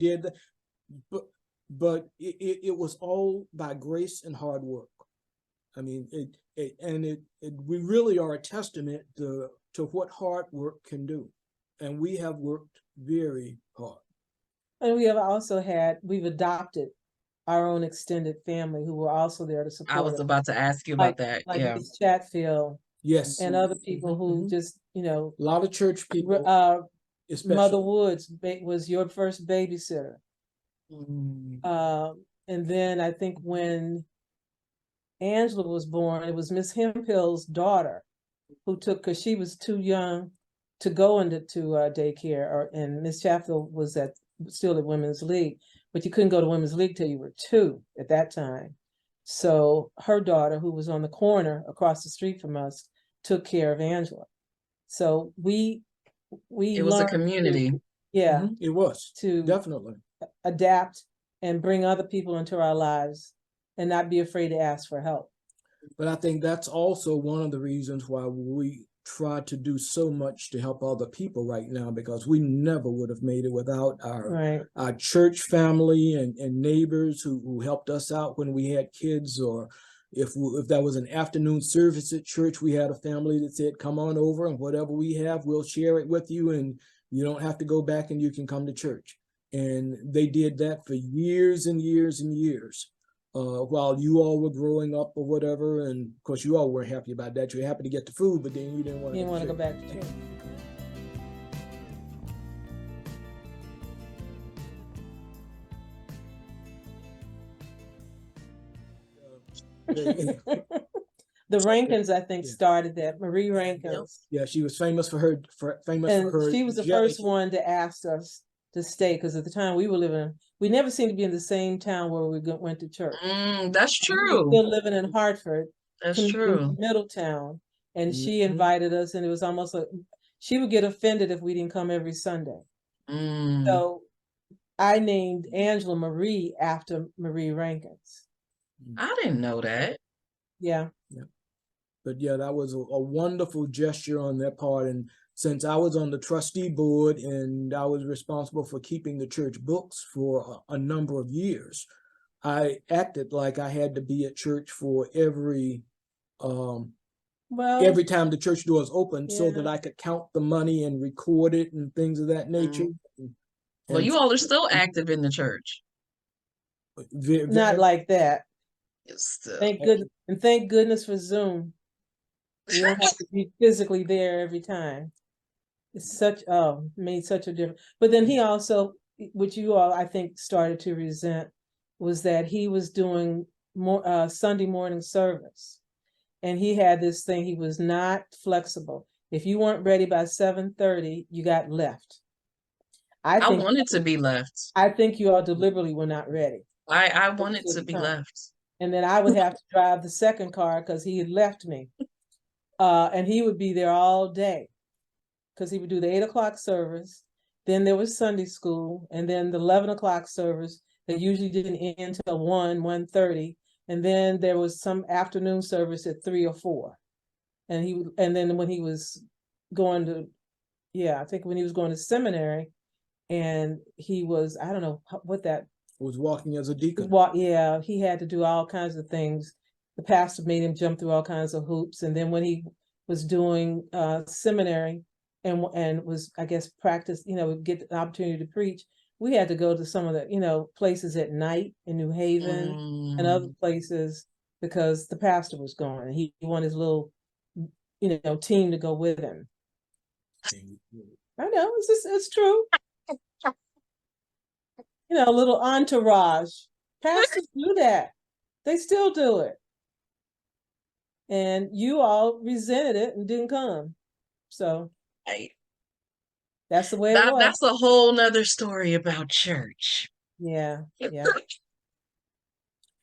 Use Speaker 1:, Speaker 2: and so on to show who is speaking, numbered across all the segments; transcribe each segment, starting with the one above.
Speaker 1: did that, but it was all by grace and hard work. I mean, we really are a testament to what hard work can do, and we have worked very hard.
Speaker 2: And we have also we've adopted our own extended family who were also there to support
Speaker 3: I was
Speaker 2: us.
Speaker 3: about to ask you about that.
Speaker 2: Like
Speaker 3: Yeah.
Speaker 2: Miss Chatfield.
Speaker 1: Yes.
Speaker 2: And other people who just,
Speaker 1: a lot of church people. Especially.
Speaker 2: Mother Woods was your first babysitter. And then I think when Angela was born, it was Miss Hemphill's daughter who took, because she was too young to go into daycare, and Miss Chatfield was still at Women's League, but you couldn't go to Women's League till you were 2 at that time. So her daughter, who was on the corner across the street from us, took care of Angela. So it
Speaker 3: was a community.
Speaker 1: It was
Speaker 2: to
Speaker 1: definitely
Speaker 2: adapt and bring other people into our lives and not be afraid to ask for help.
Speaker 1: But I think that's also one of the reasons why we try to do so much to help other people right now, because we never would have made it without our church family and neighbors who helped us out when we had kids, or if that was an afternoon service at church, we had a family that said, come on over, and whatever we have, we'll share it with you, and you don't have to go back and you can come to church. And they did that for years and years and years. While you all were growing up or whatever, and of course you all weren't happy about that. You were happy to get the food, but then you didn't want to
Speaker 2: go back to church. The Rankins, I think, started that. Marie Rankins.
Speaker 1: Yeah, she was famous for her.
Speaker 2: She was the first one to ask us to stay, because at the time we were living, we never seemed to be in the same town where we went to church.
Speaker 3: That's true.
Speaker 2: We were still living in Hartford.
Speaker 3: That's true.
Speaker 2: Middletown, and she invited us, and it was almost like she would get offended if we didn't come every Sunday. So I named Angela Marie after Marie Rankins.
Speaker 3: I didn't know that.
Speaker 2: Yeah.
Speaker 1: But yeah, that was a wonderful gesture on their part. And since I was on the trustee board and I was responsible for keeping the church books for a number of years, I acted like I had to be at church for every time the church doors opened, so that I could count the money and record it and things of that nature.
Speaker 3: Well, you all are still active in the church.
Speaker 2: Not like that. Thank goodness for Zoom. You don't have to be physically there every time. It's made such a difference. But then he also, which you all I think started to resent, was that he was doing more Sunday morning service, and he had this thing. He was not flexible. If you weren't ready by 7:30, you got left.
Speaker 3: I wanted to be left.
Speaker 2: I think you all deliberately were not ready.
Speaker 3: I wanted to be left.
Speaker 2: And then I would have to drive the second car because he had left me. And he would be there all day because he would do the 8 o'clock service. Then there was Sunday school, and then the 11 o'clock service that usually didn't end until 1:30. And then there was some afternoon service at 3 or 4. And then when he was going to, I think when he was going to seminary, and he was, I don't know what that
Speaker 1: was, walking as a deacon.
Speaker 2: He had to do all kinds of things. The pastor made him jump through all kinds of hoops. And then when he was doing seminary and was, I guess, practice, get the opportunity to preach, we had to go to some of the, places at night in New Haven and other places because the pastor was gone. And he wanted his little, team to go with him. I know, it's true. A little entourage. Pastors do that. They still do it. And you all resented it and didn't come. So that's the way it was.
Speaker 3: That's a whole nother story about church.
Speaker 2: Yeah.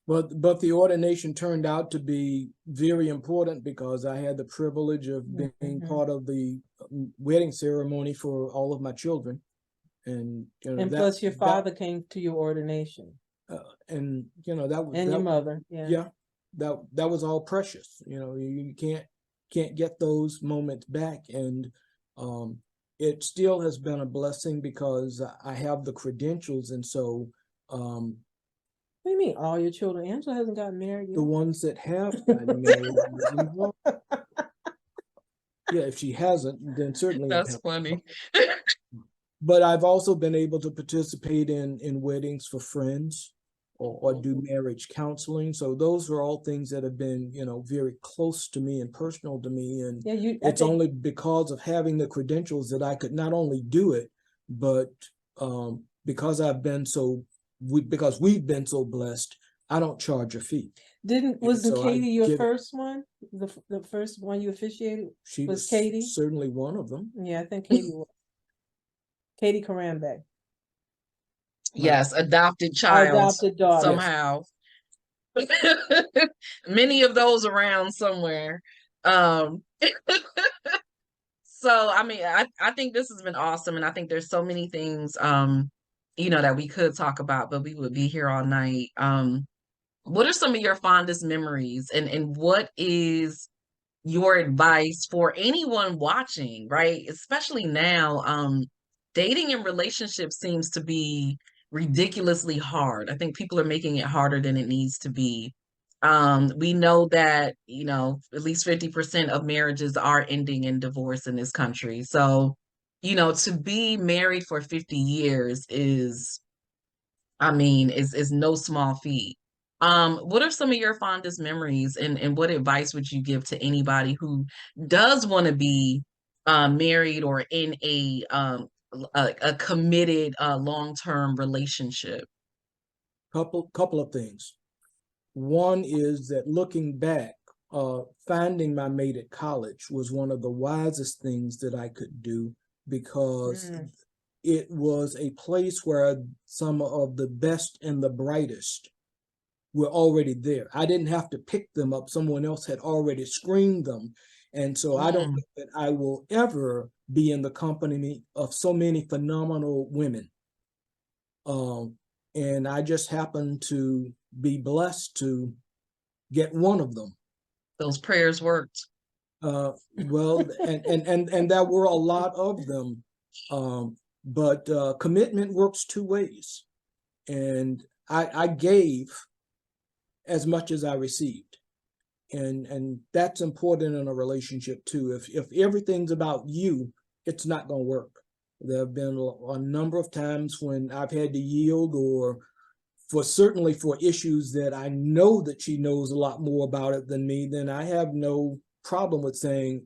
Speaker 1: But the ordination turned out to be very important because I had the privilege of being part of the wedding ceremony for all of my children. And
Speaker 2: plus your father came to your ordination.
Speaker 1: And that was,
Speaker 2: and your mother.
Speaker 1: Yeah. That was all precious. You can't get those moments back. And it still has been a blessing because I have the credentials, and so
Speaker 2: what do you mean all your children? Angela hasn't gotten married yet.
Speaker 1: The ones that have gotten married was involved. Yeah, if she hasn't, then certainly
Speaker 3: that's funny.
Speaker 1: But I've also been able to participate in weddings for friends, or do marriage counseling. So those are all things that have been, very close to me and personal to me. And it's only because of having the credentials that I could not only do it, but because because we've been so blessed, I don't charge a fee.
Speaker 2: Wasn't Katie your first one? The first one you officiated?
Speaker 1: She was
Speaker 2: Katie?
Speaker 1: Certainly one of them.
Speaker 2: Yeah, I think Katie was. Katie Karambe.
Speaker 3: Yes, adopted child.
Speaker 2: Our adopted daughter.
Speaker 3: Somehow. Many of those around somewhere. So I mean, I think this has been awesome, and I think there's so many things that we could talk about, but we would be here all night. What are some of your fondest memories, and what is your advice for anyone watching, right? Especially now, dating and relationships seems to be ridiculously hard. I think people are making it harder than it needs to be. We know that, at least 50% of marriages are ending in divorce in this country. So, to be married for 50 years is no small feat. What are some of your fondest memories, and what advice would you give to anybody who does want to be married or in a committed long-term relationship?
Speaker 1: Couple of things. One is that looking back, finding my mate at college was one of the wisest things that I could do, because it was a place where some of the best and the brightest were already there. I didn't have to pick them up. Someone else had already screened them. And so I don't think that I will ever be in the company of so many phenomenal women. And I just happened to be blessed to get one of them.
Speaker 3: Those prayers worked.
Speaker 1: Well, and there were a lot of them. But commitment works two ways. And I gave as much as I received. And that's important in a relationship too. If everything's about you, it's not going to work. There have been a number of times when I've had to yield, or certainly for issues that I know that she knows a lot more about it than me, then I have no problem with saying,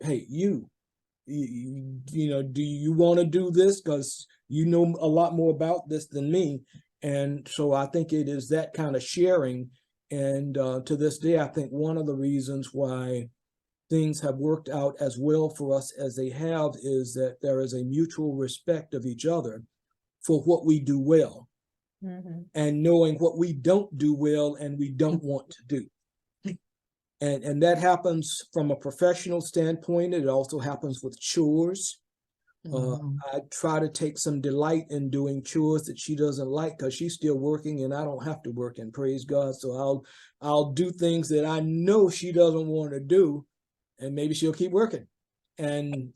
Speaker 1: hey, you do you want to do this? Because you know a lot more about this than me. And so I think it is that kind of sharing. And to this day, I think one of the reasons why things have worked out as well for us as they have is that there is a mutual respect of each other for what we do well, and knowing what we don't do well and we don't want to do. And that happens from a professional standpoint. It also happens with chores. I try to take some delight in doing chores that she doesn't like, because she's still working and I don't have to work, and praise God. So I'll do things that I know she doesn't want to do, and maybe she'll keep working. And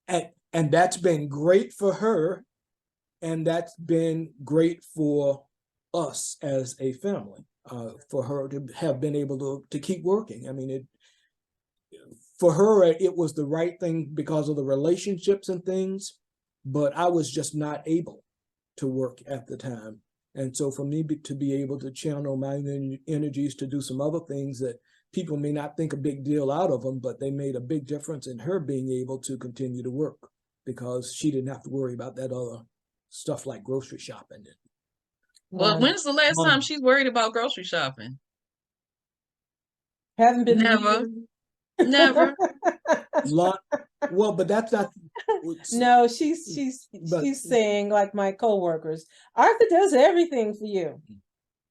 Speaker 1: and that's been great for her, and that's been great for us as a family, for her to have been able to keep working. I mean, for her, it was the right thing because of the relationships and things, but I was just not able to work at the time. And so for me to be able to channel my energies to do some other things that people may not think a big deal out of them, but they made a big difference in her being able to continue to work, because she didn't have to worry about that other stuff like grocery shopping.
Speaker 3: Well, when's the last time she's worried about grocery shopping?
Speaker 2: Haven't been
Speaker 3: Never.
Speaker 1: Well, but that's not.
Speaker 2: No, she's saying, like my coworkers, Arthur does everything for you.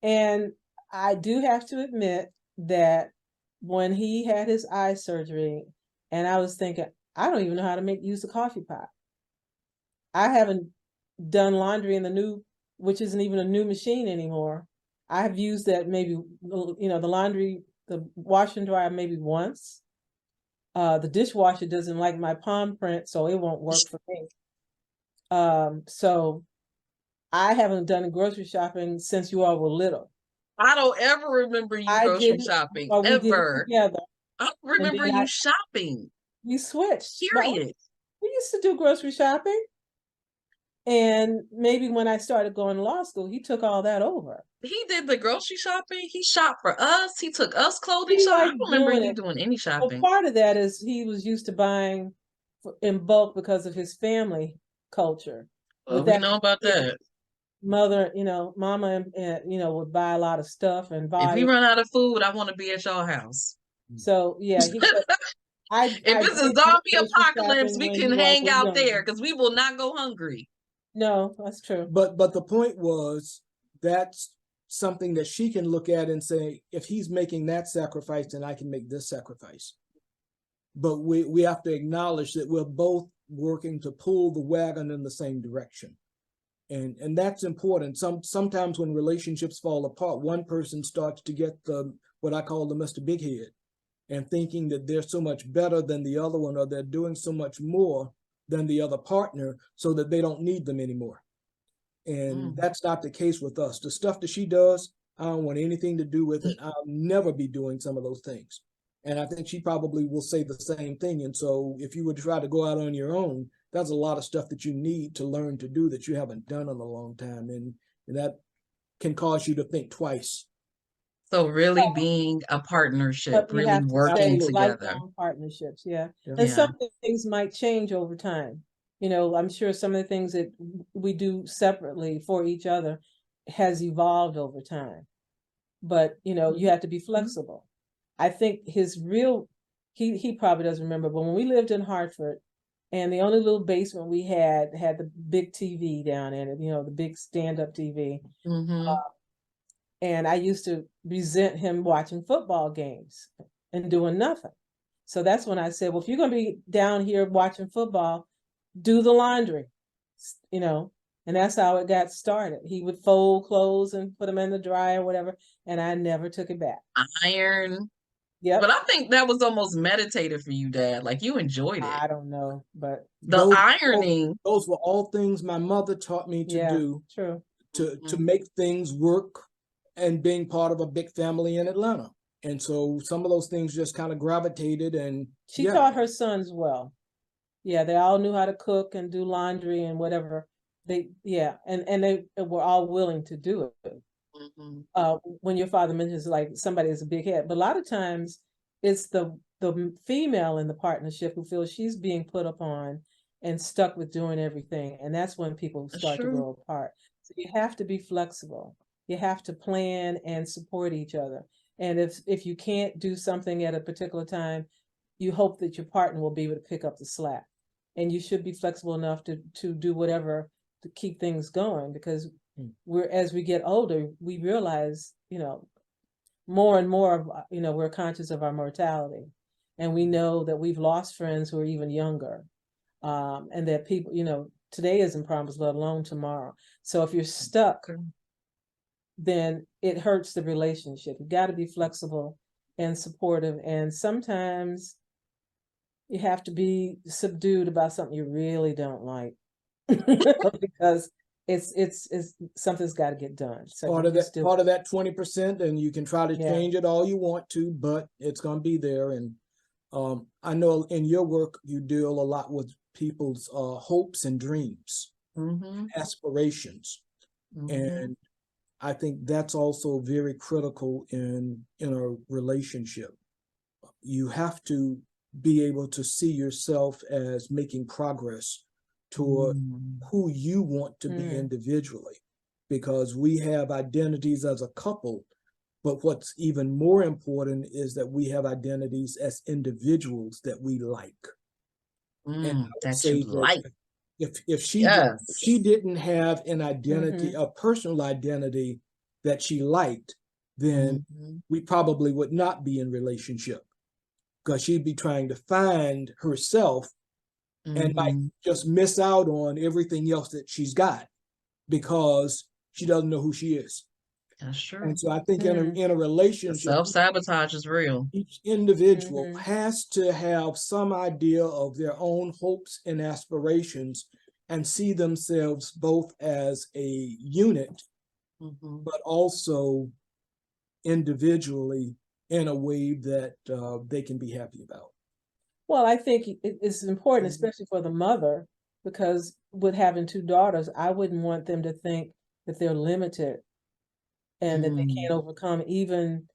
Speaker 2: And I do have to admit that when he had his eye surgery, and I was thinking, I don't even know how to use a coffee pot. I haven't done laundry in the new, which isn't even a new machine anymore. I have used that maybe, the laundry, the wash and dryer maybe once. The dishwasher doesn't like my palm print, so it won't work for me. So I haven't done grocery shopping since you all were little.
Speaker 3: I don't ever remember you grocery shopping,
Speaker 2: or we did it
Speaker 3: ever.
Speaker 2: together.
Speaker 3: I don't remember you shopping.
Speaker 2: We switched.
Speaker 3: Period.
Speaker 2: We used to do grocery shopping. And maybe when I started going to law school, he took all that over.
Speaker 3: He did the grocery shopping. He shopped for us. He took us clothing shopping. I don't remember you doing any shopping.
Speaker 2: Well, part of that is he was used to buying in bulk because of his family culture.
Speaker 3: Well, we know about that.
Speaker 2: Mother, mama, would buy a lot of stuff and buy.
Speaker 3: If we run out of food, I want to be at your house.
Speaker 2: So yeah, if
Speaker 3: it's a zombie apocalypse, we can hang out there because we will not go hungry.
Speaker 2: No, that's true.
Speaker 1: But the point was, that's something that she can look at and say, if he's making that sacrifice, then I can make this sacrifice. But we have to acknowledge that we're both working to pull the wagon in the same direction. And that's important. Sometimes when relationships fall apart, one person starts to get what I call the Mr. Big Head, and thinking that they're so much better than the other one, or they're doing so much more than the other partner, so that they don't need them anymore. And that's not the case with us. The stuff that she does, I don't want anything to do with it. I'll never be doing some of those things. And I think she probably will say the same thing. And so if you would try to go out on your own, there's a lot of stuff that you need to learn to do that you haven't done in a long time. And that can cause you to think twice.
Speaker 3: So really being a partnership, really working together.
Speaker 2: Partnerships, yeah. And some things might change over time. I'm sure some of the things that we do separately for each other has evolved over time. But, you have to be flexible. I think he probably doesn't remember, but when we lived in Hartford, and the only little basement we had the big TV down in it, the big stand-up TV. And I used to resent him watching football games and doing nothing. So that's when I said, well, if you're going to be down here watching football, do the laundry, and that's how it got started. He would fold clothes and put them in the dryer or whatever, and I never took it back.
Speaker 3: Iron.
Speaker 2: Yeah.
Speaker 3: But I think that was almost meditative for you, Dad. Like, you enjoyed it.
Speaker 2: I don't know, but
Speaker 3: the ironing.
Speaker 1: Those were all things my mother taught me to do.
Speaker 2: True.
Speaker 1: To make things work, and being part of a big family in Atlanta. And so some of those things just kind of gravitated, and
Speaker 2: she taught her sons well. Yeah, they all knew how to cook and do laundry and whatever. And they were all willing to do it. When your father mentions like somebody has a big head, but a lot of times it's the female in the partnership who feels she's being put upon and stuck with doing everything. And that's when people start to grow apart. So you have to be flexible. You have to plan and support each other. And if you can't do something at a particular time, you hope that your partner will be able to pick up the slack. And you should be flexible enough to do whatever to keep things going, because as we get older, we realize, more and more, we're conscious of our mortality. And we know that we've lost friends who are even younger. And that people, today isn't promised, let alone tomorrow. So if you're stuck, then it hurts the relationship. You got to be flexible and supportive. And sometimes you have to be subdued about something you really don't like, because it's something's got to get done. So
Speaker 1: part of that 20%, and you can try to change it all you want to, but it's going to be there. And I know in your work, you deal a lot with people's hopes and dreams, aspirations. And I think that's also very critical in a relationship. You have to be able to see yourself as making progress toward who you want to be individually, because we have identities as a couple, but what's even more important is that we have identities as individuals that we like. And
Speaker 3: that you like.
Speaker 1: If she didn't have an identity, a personal identity that she liked, then we probably would not be in relationship, because she'd be trying to find herself and might just miss out on everything else that she's got because she doesn't know who she is.
Speaker 3: That's true.
Speaker 1: And so I think in a relationship,
Speaker 3: self-sabotage is real.
Speaker 1: Each individual has to have some idea of their own hopes and aspirations and see themselves both as a unit, but also individually in a way that they can be happy about.
Speaker 2: Well, I think it's important, especially for the mother, because with having two daughters, I wouldn't want them to think that they're limited and that they can't overcome even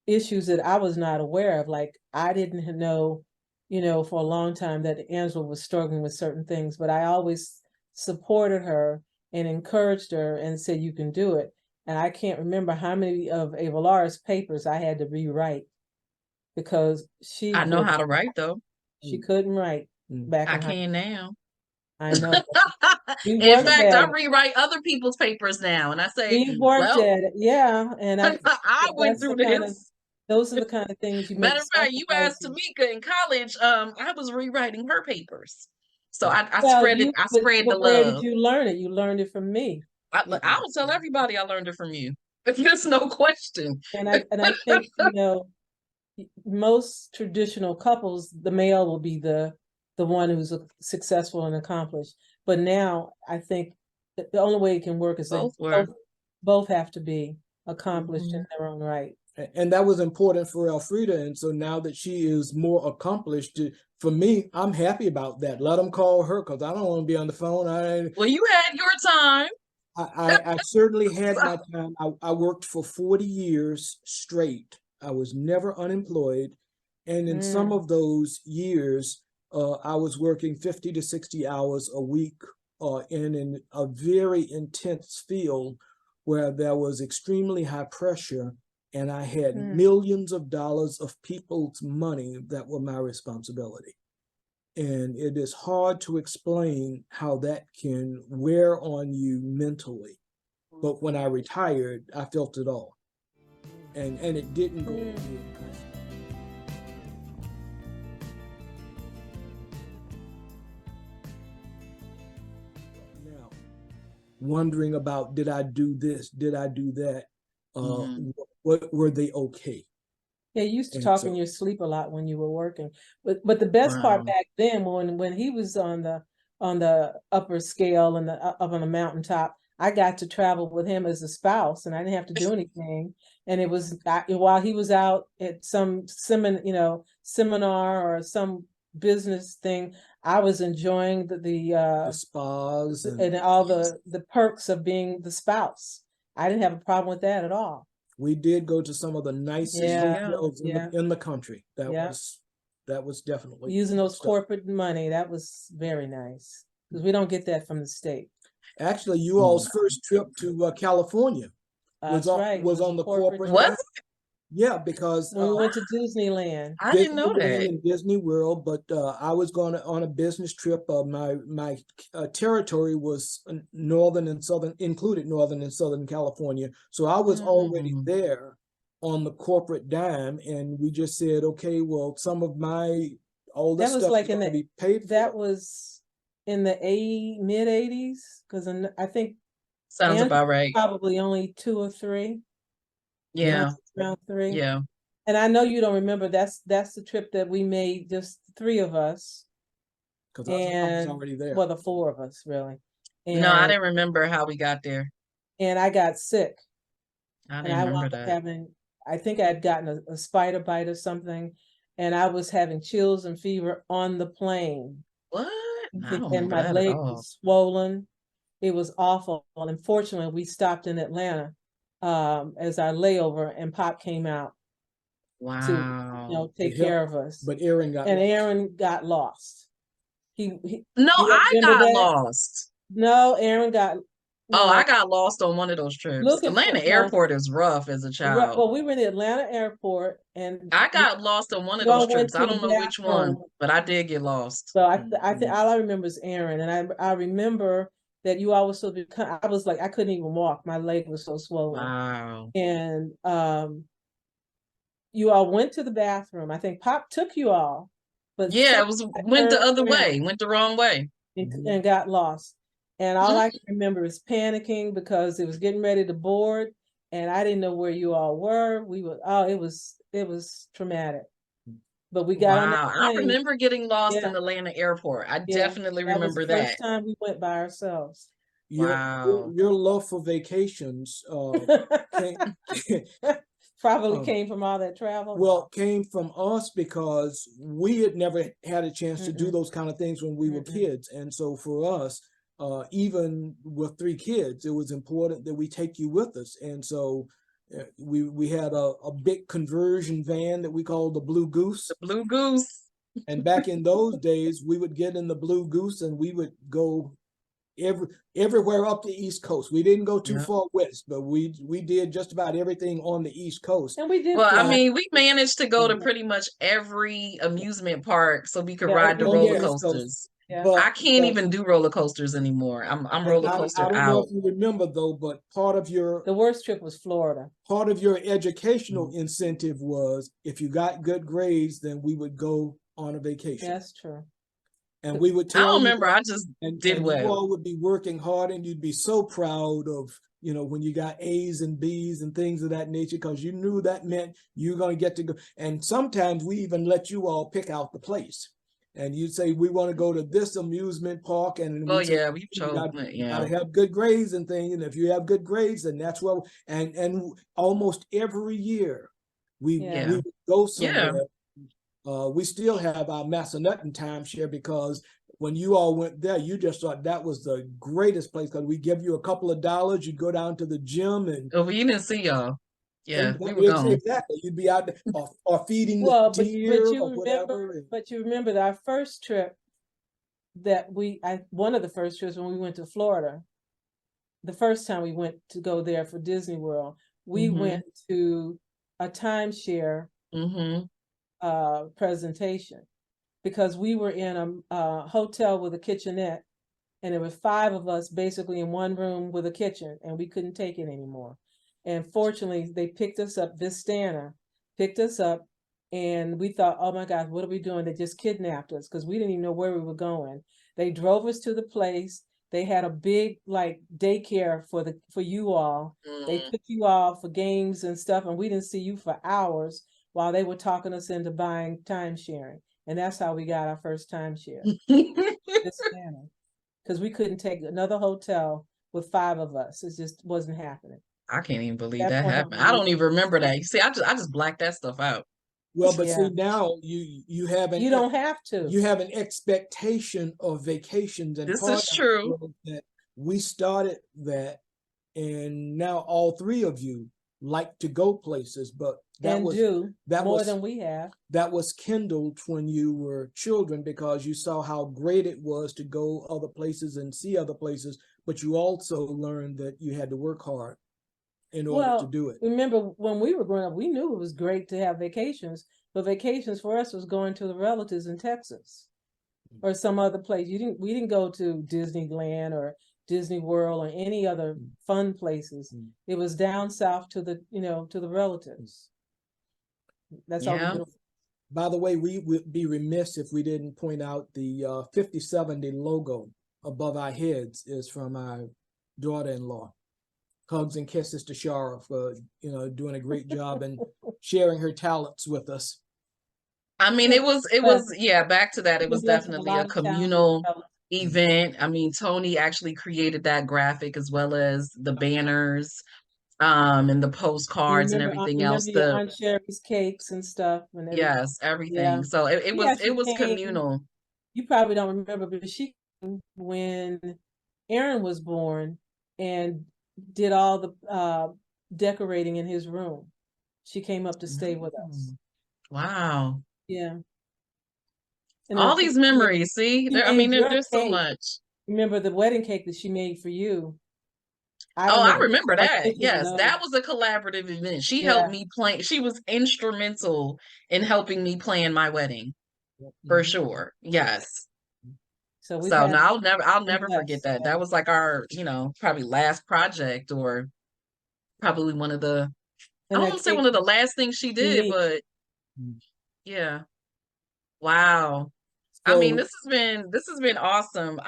Speaker 2: issues that I was not aware of. Like, I didn't know, for a long time that Angela was struggling with certain things, but I always supported her and encouraged her and said, you can do it. And I can't remember how many of Avalaura's papers I had to rewrite because
Speaker 3: I know how to write, though.
Speaker 2: She couldn't write back
Speaker 3: I can now.
Speaker 2: I know.
Speaker 3: In fact, I rewrite other people's papers now, and I say,
Speaker 2: we worked at it, yeah. And
Speaker 3: I went through this.
Speaker 2: Those are the kind of things you
Speaker 3: Matter of fact, you asked Tamika in college, I was rewriting her papers. So I spread the love.
Speaker 2: Where did you learn it? You learned it from me.
Speaker 3: I will tell everybody I learned it from you. There's no question.
Speaker 2: And I think, most traditional couples, the male will be the one who's successful and accomplished. But now I think the only way it can work is both have to be accomplished in their own right.
Speaker 1: And that was important for Alfreda. And so now that she is more accomplished, for me, I'm happy about that. Let them call her because I don't want to be on the phone.
Speaker 3: Well, you had your time.
Speaker 1: I certainly had my time. I worked for 40 years straight. I was never unemployed. And in some of those years, I was working 50 to 60 hours a week in a very intense field where there was extremely high pressure. And I had millions of dollars of people's money that were my responsibility. And it is hard to explain how that can wear on you mentally. But when I retired, I felt it all. And it didn't go away. Now, wondering about, did I do this? Did I do that? What were they okay?
Speaker 2: Yeah, you used to talk in your sleep a lot when you were working. But the best part back then, when he was on the upper scale and up on the mountaintop, I got to travel with him as a spouse, and I didn't have to do anything. And it was while he was out at some seminar or some business thing, I was enjoying the
Speaker 1: spas
Speaker 2: and all the perks of being the spouse. I didn't have a problem with that at all.
Speaker 1: We did go to some of the nicest hotels in the country. That was definitely
Speaker 2: using those corporate money. That was very nice because we don't get that from the state.
Speaker 1: Actually, you all's first trip to California was on the corporate.
Speaker 3: What?
Speaker 1: Yeah, because
Speaker 2: we went to Disneyland.
Speaker 3: I didn't know that.
Speaker 1: In Disney World, but I was going on a business trip. My territory was northern and southern, included northern and southern California. So I was already there on the corporate dime, and we just said, okay, well, some of all this stuff is going to be paid for.
Speaker 2: That was in the mid 80s, because I think
Speaker 3: sounds about right.
Speaker 2: Probably only 2 or 3.
Speaker 3: Yeah.
Speaker 2: Around 3.
Speaker 3: Yeah.
Speaker 2: And I know you don't remember, that's the trip that we made, just 3 of us.
Speaker 1: Because I was already there.
Speaker 2: Well, the 4 of us, really.
Speaker 3: And, no, I didn't remember how we got there.
Speaker 2: And I got sick.
Speaker 3: I didn't remember that.
Speaker 2: I think I had gotten a spider bite or something, and I was having chills and fever on the plane.
Speaker 3: What?
Speaker 2: And my leg was swollen. It was awful. And unfortunately, we stopped in Atlanta as our layover, and Pop came out to take care of us.
Speaker 1: But Aaron
Speaker 2: got lost.
Speaker 3: I got lost.
Speaker 2: No, Aaron got.
Speaker 3: Oh, I got lost on one of those trips. Atlanta airport is rough as a child.
Speaker 2: Well, we were in the Atlanta airport, and
Speaker 3: I got lost on one of those trips. I don't know which one, but I did get lost.
Speaker 2: So I think all I remember is Aaron, and I remember that you always so. I was like, I couldn't even walk. My leg was so swollen.
Speaker 3: Wow.
Speaker 2: And you all went to the bathroom. I think Pop took you all, but
Speaker 3: went the other way, went the wrong way,
Speaker 2: and got lost. And all I can remember is panicking because it was getting ready to board, and I didn't know where you all were. It was traumatic. But we got on that
Speaker 3: Wow. I
Speaker 2: plane.
Speaker 3: remember getting lost
Speaker 2: Yeah.
Speaker 3: in Atlanta airport. I
Speaker 2: Yeah,
Speaker 3: definitely
Speaker 2: that was
Speaker 3: remember
Speaker 2: the first
Speaker 3: that.
Speaker 2: time we went by ourselves.
Speaker 3: Wow.
Speaker 1: Your love for vacations came,
Speaker 2: Probably came from all that travel.
Speaker 1: well, came from us because we had never had a chance to do
Speaker 2: Mm-mm.
Speaker 1: those kind of things when we were
Speaker 2: Mm-mm.
Speaker 1: kids. And so for us, even with 3 kids, it was important that we take you with us. And so we had a big conversion van that we called the Blue Goose.
Speaker 3: The Blue Goose.
Speaker 1: And back in those days, we would get in the Blue Goose and we would go everywhere up the East Coast. We didn't go too far west, but we did just about everything on the East Coast.
Speaker 2: And we did
Speaker 3: Well, I
Speaker 2: fly.
Speaker 3: mean, we managed to go to pretty much every amusement park so we could
Speaker 2: Yeah,
Speaker 3: ride the
Speaker 2: every
Speaker 3: roller
Speaker 2: year.
Speaker 3: coasters.
Speaker 2: Yeah.
Speaker 1: But
Speaker 3: I can't even do roller coasters anymore. I'm
Speaker 1: and
Speaker 3: roller
Speaker 1: I
Speaker 3: coaster
Speaker 1: don't know
Speaker 3: out.
Speaker 1: if you remember though, but
Speaker 2: The worst trip was Florida.
Speaker 1: part of your educational incentive was if you got good grades, then we would go on a vacation.
Speaker 2: That's true.
Speaker 1: And we would
Speaker 3: I
Speaker 1: tell
Speaker 3: don't
Speaker 1: you,
Speaker 3: remember. I just did
Speaker 1: and you
Speaker 3: well.
Speaker 1: all would be working hard and you'd be so proud of, you know, when you got A's and B's and things of that nature, because you knew that meant you're going to get to go. And sometimes we even let you all pick out the place. And you'd say, we want to go to this amusement park. And
Speaker 3: Oh
Speaker 1: we'd say,
Speaker 3: yeah, we
Speaker 1: you
Speaker 3: chose
Speaker 1: got
Speaker 3: yeah.
Speaker 1: to have good grades and things. And if you have good grades, then that's where, and almost every year we would go somewhere. We still have our Massanutten timeshare because when you all went there, you just thought that was the greatest place because we give you a couple of dollars, you go down to the gym and
Speaker 3: Oh, you didn't see y'all. Yeah, we were gone.
Speaker 1: exactly. You'd be out there or feeding the deer or whatever.
Speaker 2: But you remember that our first trip that one of the first trips when we went to Florida, the first time we went to go there for Disney World, we went to a timeshare presentation because we were in a hotel with a kitchenette and there were 5 of us basically in one room with a kitchen and we couldn't take it anymore. And fortunately they picked us up, Vistana picked us up and we thought, oh my God, what are we doing? They just kidnapped us because we didn't even know where we were going. They drove us to the place. They had a big like daycare for you all. They took you all for games and stuff and we didn't see you for hours while they were talking us into buying time sharing. And that's how we got our first timeshare. Because we couldn't take another hotel with 5 of us. It just wasn't happening.
Speaker 3: I can't even believe that happened. I don't even remember that. You see, I just blacked that stuff out.
Speaker 1: Well, but see now you have
Speaker 2: you don't have to.
Speaker 1: You have an expectation of vacations, and
Speaker 3: this is true.
Speaker 1: That we started that, and now all 3 of you like to go places, but that was
Speaker 2: more than we have.
Speaker 1: That was kindled when you were children because you saw how great it was to go other places and see other places, but you also learned that you had to work hard in order to do it.
Speaker 2: Remember when we were growing up, we knew it was great to have vacations, but vacations for us was going to the relatives in Texas or some other place. We didn't go to Disneyland or Disney World or any other fun places. It was down south to the relatives. That's all we do.
Speaker 1: By the way, we would be remiss if we didn't point out the 5070 logo above our heads is from our daughter-in-law. Hugs and kisses to Shara for doing a great job and sharing her talents with us.
Speaker 3: I mean, it was back to that. It was definitely a communal event. I mean, Tony actually created that graphic as well as the banners, and the postcards and everything else.
Speaker 2: The Aunt Sherry's cakes and stuff.
Speaker 3: Yes, everything. Yeah. So it was communal.
Speaker 2: You probably don't remember, but she came when Aaron was born and did all the decorating in his room. She came up to stay with us.
Speaker 3: Wow.
Speaker 2: Yeah.
Speaker 3: And all these memories, see? There's so much.
Speaker 2: Remember the wedding cake that she made for you?
Speaker 3: I remember that. Yes, that was a collaborative event. She helped me plan. She was instrumental in helping me plan my wedding, for sure. Yes. So no, I'll never forget that. That was like our, probably last project or probably one of the, I don't want to say one of the last things she did, but yeah. Wow. So, I mean, this has been awesome.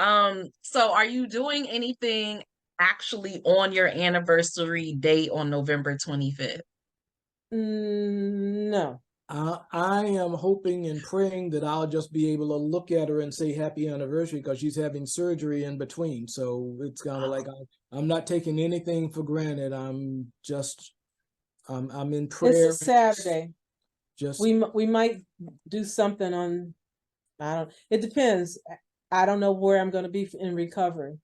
Speaker 3: So are you doing anything actually on your anniversary date on November 25th?
Speaker 2: No.
Speaker 1: I am hoping and praying that I'll just be able to look at her and say happy anniversary because she's having surgery in between. So it's kind of like I'm not taking anything for granted. I'm in prayer.
Speaker 2: It's a Saturday.
Speaker 1: Just
Speaker 2: we might do something on, it depends. I don't know where I'm going to be in recovery.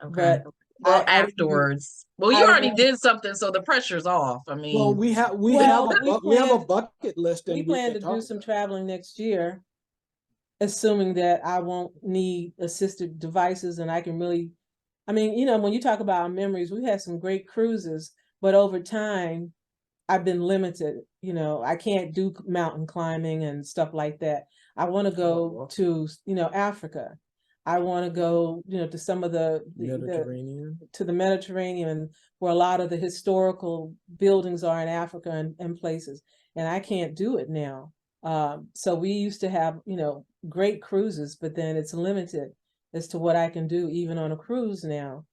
Speaker 3: Okay.
Speaker 2: But
Speaker 3: well, afterwards. Well, you already did something, so the pressure's off. I mean,
Speaker 1: well, we have a bucket list, and
Speaker 2: we plan to do some traveling next year, assuming that I won't need assisted devices and I can really, I mean, when you talk about our memories, we had some great cruises, but over time, I've been limited. I can't do mountain climbing and stuff like that. I want to go to, Africa. I want to go, to some of the Mediterranean, where a lot of the historical buildings are in Africa and places. And I can't do it now. So we used to have, great cruises, but then it's limited as to what I can do even on a cruise now.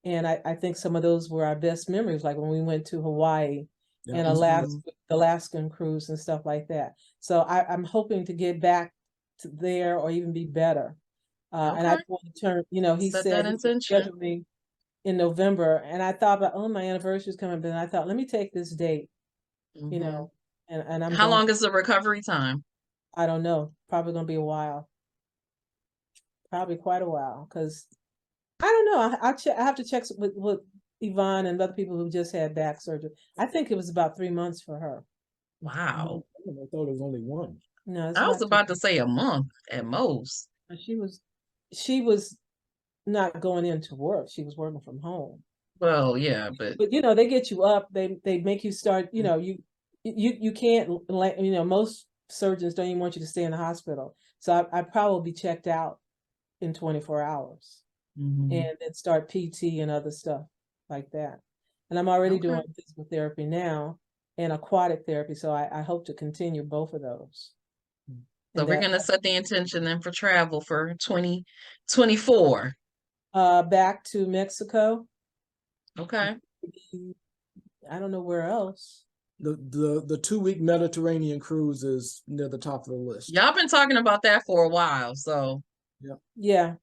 Speaker 2: And I think some of those were our best memories, like when we went to Hawaii and Alaskan cruise and stuff like that. So I'm hoping to get back to there or even be better. And I want to turn, he said he scheduled me in November, and I thought about, my anniversary is coming, but then I thought, let me take this date, and I'm
Speaker 3: how long is the recovery time?
Speaker 2: I don't know. Probably going to be a while. Probably quite a while, because I don't know. I have to check with Yvonne and other people who just had back surgery. I think it was about 3 months for her.
Speaker 3: Wow.
Speaker 1: I thought it was only one.
Speaker 2: No,
Speaker 3: I was about to say a month at most.
Speaker 2: She was not going into work. She was working from home.
Speaker 3: Well, yeah, but
Speaker 2: they get you up. They make you start. You can't. Most surgeons don't even want you to stay in the hospital. So I probably checked out in 24 hours, and then start PT and other stuff like that. And I'm already doing physical therapy now and aquatic therapy. So I hope to continue both of those.
Speaker 3: So we're going to set the intention then for travel for 2024.
Speaker 2: Back to Mexico.
Speaker 3: Okay.
Speaker 2: I don't know where else.
Speaker 1: The 2-week Mediterranean cruise is near the top of the list.
Speaker 3: Y'all been talking about that for a while, so.
Speaker 2: Yeah.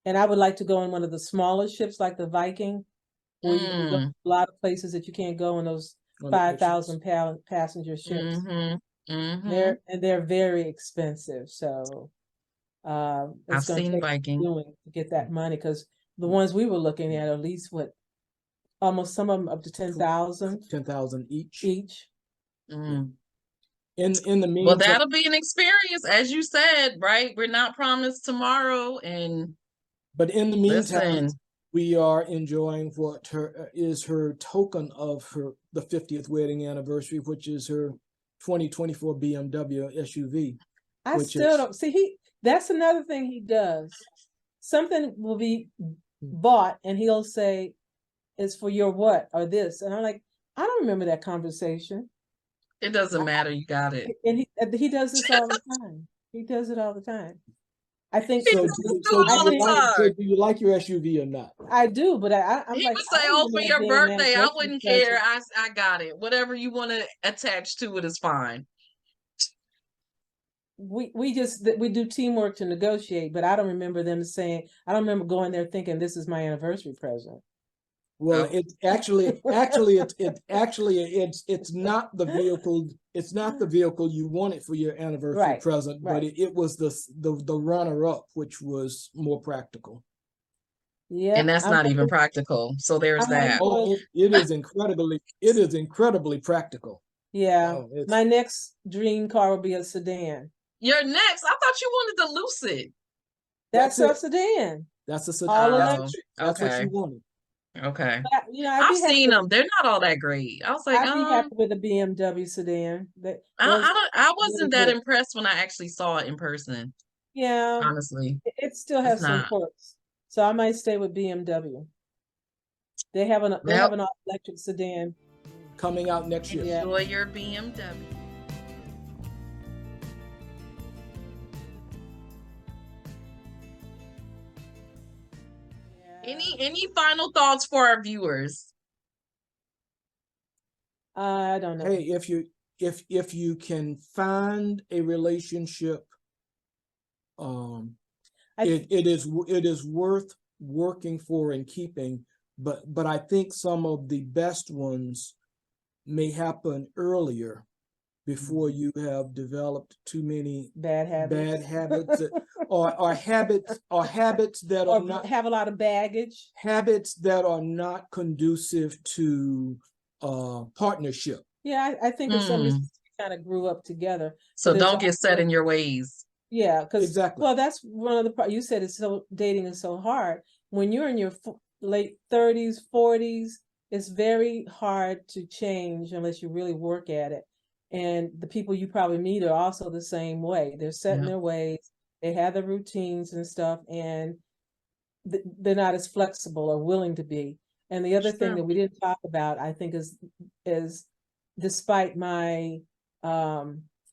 Speaker 2: And I would like to go in one of the smaller ships like the Viking, where you can go to a lot of places that you can't go in those 5,000 passenger ships. They're very expensive. So
Speaker 3: I've seen Viking
Speaker 2: to get that money, because the ones we were looking at least almost some of them up to 10,000.
Speaker 1: 10,000 each.
Speaker 3: Mm.
Speaker 1: In the meantime,
Speaker 3: well, that'll be an experience, as you said, right? We're not promised tomorrow,
Speaker 1: but in the meantime, we are enjoying what is her token of the 50th wedding anniversary, which is her 2024 BMW SUV.
Speaker 2: I still don't see that's another thing he does. Something will be bought and he'll say, it's for your what or this. And I'm like, I don't remember that conversation.
Speaker 3: It doesn't matter. You got it.
Speaker 2: And he does this all the time. He does it all the time. I think
Speaker 1: so. Do you like your SUV or not?
Speaker 2: I do, but I'm
Speaker 3: he
Speaker 2: like,
Speaker 3: would say, "Oh, for your birthday, I wouldn't care. I got it. Whatever you want to attach to it is fine."
Speaker 2: We do teamwork to negotiate, but I don't remember them saying. I don't remember going there thinking this is my anniversary present.
Speaker 1: Well, it's not the vehicle. It's not the vehicle you wanted for your anniversary present, but it was the runner-up, which was more practical.
Speaker 3: Yeah, and that's not even practical. So there's that.
Speaker 1: Oh, it is incredibly practical.
Speaker 2: Yeah, my next dream car will be a sedan.
Speaker 3: Your next? I thought you wanted the Lucid.
Speaker 2: That's a sedan.
Speaker 1: That's a sedan.
Speaker 2: All electric.
Speaker 1: That's what you wanted.
Speaker 3: Okay. But, I've seen them. They're not all that great. I was like,
Speaker 2: I'd be happy with a BMW sedan.
Speaker 3: I wasn't that impressed when I actually saw it in person.
Speaker 2: Yeah.
Speaker 3: Honestly.
Speaker 2: It still has some quirks. So I might stay with BMW. They have an electric sedan
Speaker 1: coming out next year.
Speaker 3: Yeah. Enjoy your BMW. Any final thoughts for our viewers?
Speaker 2: I don't know.
Speaker 1: Hey, if you can find a relationship, it is worth working for and keeping, but I think some of the best ones may happen earlier, before you have developed too many
Speaker 2: bad
Speaker 1: habits or habits that are not,
Speaker 2: have a lot of baggage,
Speaker 1: habits that are not conducive to partnership.
Speaker 2: Yeah, I think in some reasons we kind of grew up together.
Speaker 3: So don't get set in your ways.
Speaker 2: Yeah, because
Speaker 1: exactly.
Speaker 2: Well, that's one of the you said dating is so hard. When you're in your late 30s, 40s, it's very hard to change unless you really work at it. And the people you probably meet are also the same way. They're set in their ways. They have their routines and stuff, and they're not as flexible or willing to be. And the other thing that we didn't talk about, I think, is despite my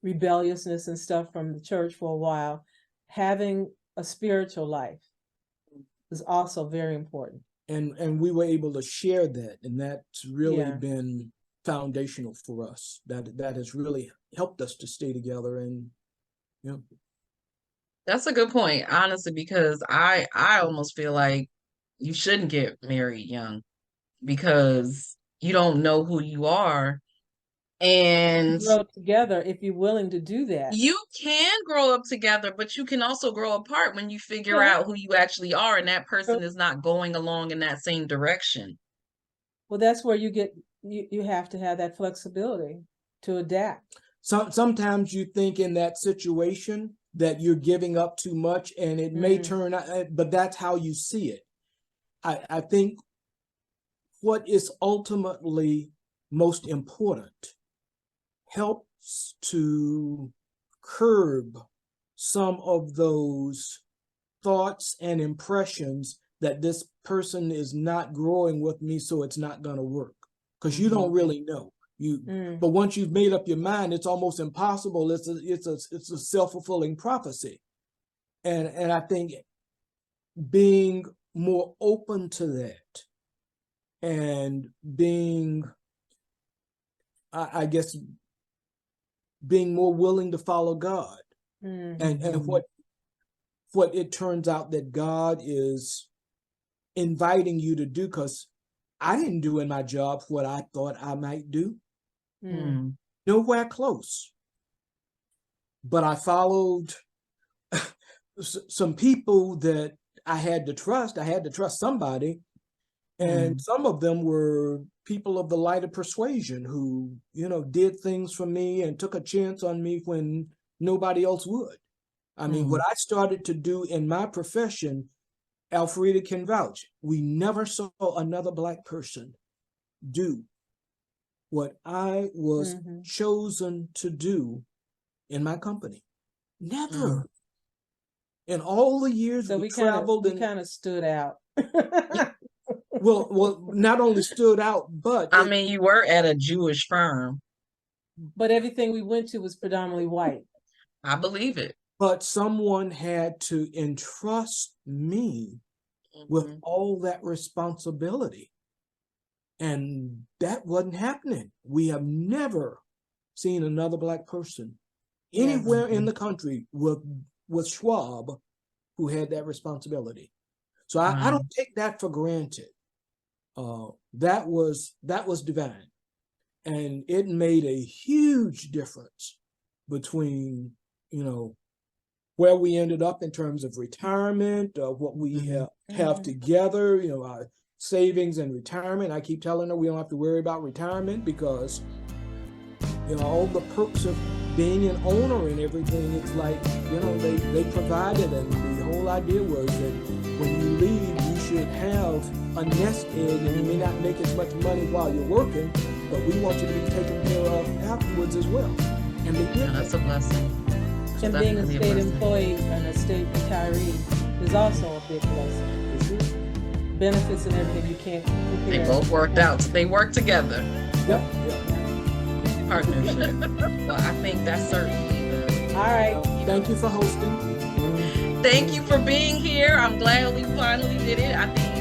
Speaker 2: rebelliousness and stuff from the church for a while, having a spiritual life is also very important.
Speaker 1: And we were able to share that, and that's really been foundational for us. That has really helped us to stay together. And
Speaker 3: that's a good point, honestly, because I almost feel like you shouldn't get married young, because you don't know who you are. And
Speaker 2: grow up together if you're willing to do that.
Speaker 3: You can grow up together, but you can also grow apart when you figure out who you actually are, and that person is not going along in that same direction.
Speaker 2: Well, that's where you have to have that flexibility to adapt.
Speaker 1: Sometimes you think in that situation that you're giving up too much, and it may turn out, but that's how you see it. I think what is ultimately most important helps to curb some of those thoughts and impressions that this person is not growing with me, so it's not going to work, because you don't really know. But once you've made up your mind, it's almost impossible. It's a self-fulfilling prophecy. And I think being more open to that, and being, I guess, being more willing to follow God, and what it turns out that God is inviting you to do, because I didn't do in my job what I thought I might do. Nowhere close. But I followed some people that I had to trust. I had to trust somebody. And some of them were people of the light of persuasion who, did things for me and took a chance on me when nobody else would. I mean, what I started to do in my profession, Alfreda can vouch, we never saw another Black person do what I was chosen to do in my company. Never. In all the years we traveled,
Speaker 2: we kind of stood out.
Speaker 1: Well, not only stood out, but
Speaker 3: I mean, you were at a Jewish firm,
Speaker 2: but everything we went to was predominantly white.
Speaker 3: I believe it.
Speaker 1: But someone had to entrust me with all that responsibility, and that wasn't happening. We have never seen another Black person anywhere in the country with Schwab who had that responsibility. So I don't take that for granted. That was divine, and it made a huge difference between where we ended up in terms of retirement, what we have together, our savings and retirement. I keep telling her we don't have to worry about retirement, because all the perks of being an owner and everything, it's like they provided, and the whole idea was that when you leave, you should have a nest egg, and you may not make as much money while you're working, but we want you to be taken care of afterwards as well. And
Speaker 3: that's a blessing.
Speaker 2: And being a state employee and a state retiree is also a big blessing. Benefits and everything you can't compare.
Speaker 3: They both worked out. They work together.
Speaker 1: Yep.
Speaker 3: Partnership. Well, I think that's certainly
Speaker 2: all right.
Speaker 1: Thank you for hosting.
Speaker 3: Thank you for being here. I'm glad we finally did it. I think